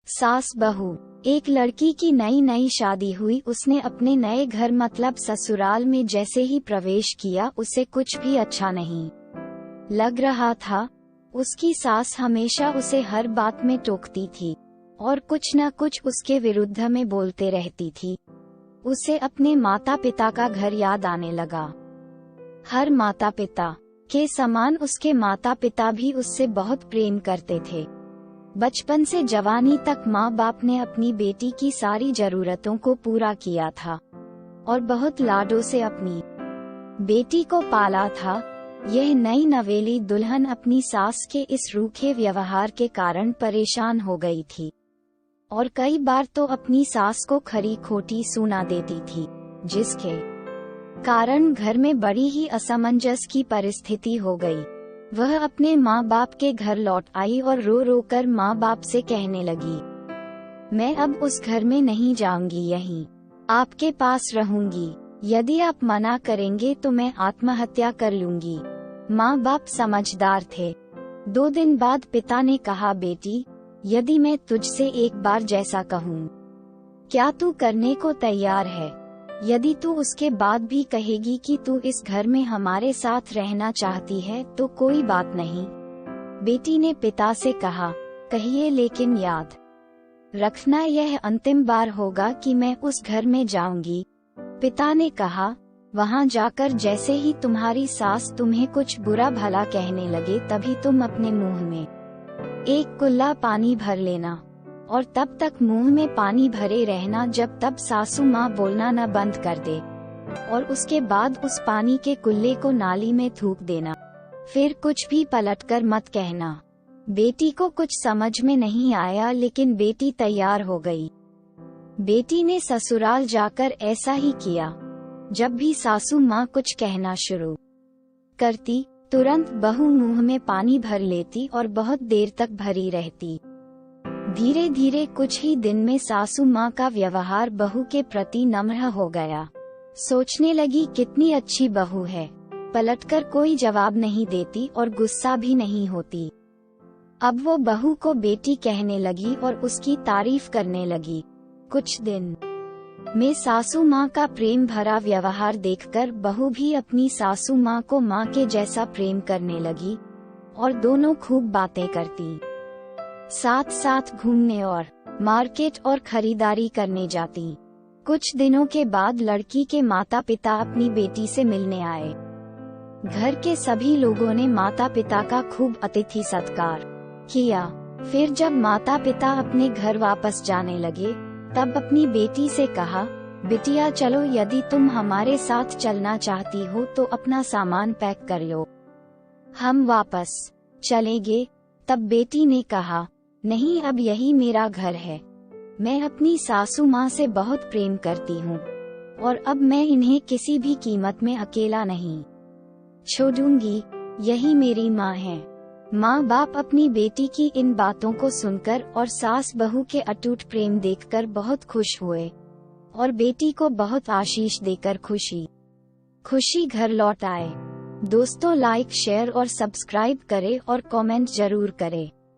सास बहू। एक लड़की की नई नई शादी हुई। उसने अपने नए घर मतलब ससुराल में जैसे ही प्रवेश किया उसे कुछ भी अच्छा नहीं लग रहा था। उसकी सास हमेशा उसे हर बात में टोकती थी और कुछ न कुछ उसके विरुद्ध में बोलते रहती थी। उसे अपने माता पिता का घर याद आने लगा। हर माता पिता के समान उसके माता पिता भी उससे बहुत प्रेम करते थे। बचपन से जवानी तक माँ बाप ने अपनी बेटी की सारी जरूरतों को पूरा किया था और बहुत लाडों से अपनी बेटी को पाला था। यह नई नवेली दुल्हन अपनी सास के इस रूखे व्यवहार के कारण परेशान हो गई थी और कई बार तो अपनी सास को खरी खोटी सुना देती थी, जिसके कारण घर में बड़ी ही असमंजस की परिस्थिति हो गई। वह अपने माँ बाप के घर लौट आई और रो रो कर माँ बाप से कहने लगी, मैं अब उस घर में नहीं जाऊंगी, यहीं आपके पास रहूंगी। यदि आप मना करेंगे तो मैं आत्महत्या कर लूंगी। माँ बाप समझदार थे। 2 दिन बाद पिता ने कहा, बेटी, यदि मैं तुझसे एक बार जैसा कहूँ, क्या तू करने को तैयार है? यदि तू उसके बाद भी कहेगी कि तू इस घर में हमारे साथ रहना चाहती है तो कोई बात नहीं। बेटी ने पिता से कहा, कहिए, लेकिन याद रखना यह अंतिम बार होगा कि मैं उस घर में जाऊंगी। पिता ने कहा, वहां जाकर जैसे ही तुम्हारी सास तुम्हें कुछ बुरा भला कहने लगे तभी तुम अपने मुंह में एक कुल्ला पानी भर लेना और तब तक मुंह में पानी भरे रहना जब तक सासू माँ बोलना न बंद कर दे, और उसके बाद उस पानी के कुल्ले को नाली में थूक देना। फिर कुछ भी पलटकर मत कहना। बेटी को कुछ समझ में नहीं आया, लेकिन बेटी तैयार हो गई। बेटी ने ससुराल जाकर ऐसा ही किया। जब भी सासू माँ कुछ कहना शुरू करती, तुरंत बहू मुंह में पानी भर लेती और बहुत देर तक भरी रहती। धीरे धीरे कुछ ही दिन में सासू माँ का व्यवहार बहू के प्रति नम्र हो गया। सोचने लगी, कितनी अच्छी बहू है, पलटकर कोई जवाब नहीं देती और गुस्सा भी नहीं होती। अब वो बहू को बेटी कहने लगी और उसकी तारीफ करने लगी। कुछ दिन में सासू माँ का प्रेम भरा व्यवहार देखकर बहू भी अपनी सासू माँ को माँ के जैसा प्रेम करने लगी और दोनों खूब बातें करती, साथ साथ घूमने और मार्केट और खरीदारी करने जाती। कुछ दिनों के बाद लड़की के माता पिता अपनी बेटी से मिलने आए। घर के सभी लोगों ने माता पिता का खूब अतिथि सत्कार किया। फिर जब माता पिता अपने घर वापस जाने लगे तब अपनी बेटी से कहा, बिटिया चलो, यदि तुम हमारे साथ चलना चाहती हो तो अपना सामान पैक कर लो, हम वापस चलेंगे। तब बेटी ने कहा, नहीं, अब यही मेरा घर है। मैं अपनी सासू माँ से बहुत प्रेम करती हूँ और अब मैं इन्हें किसी भी कीमत में अकेला नहीं छोड़ूंगी। यही मेरी माँ है। माँ बाप अपनी बेटी की इन बातों को सुनकर और सास बहू के अटूट प्रेम देखकर बहुत खुश हुए और बेटी को बहुत आशीष देकर खुशी घर लौट आए। दोस्तों, लाइक, शेयर और सब्सक्राइब करें और कमेंट जरूर करें।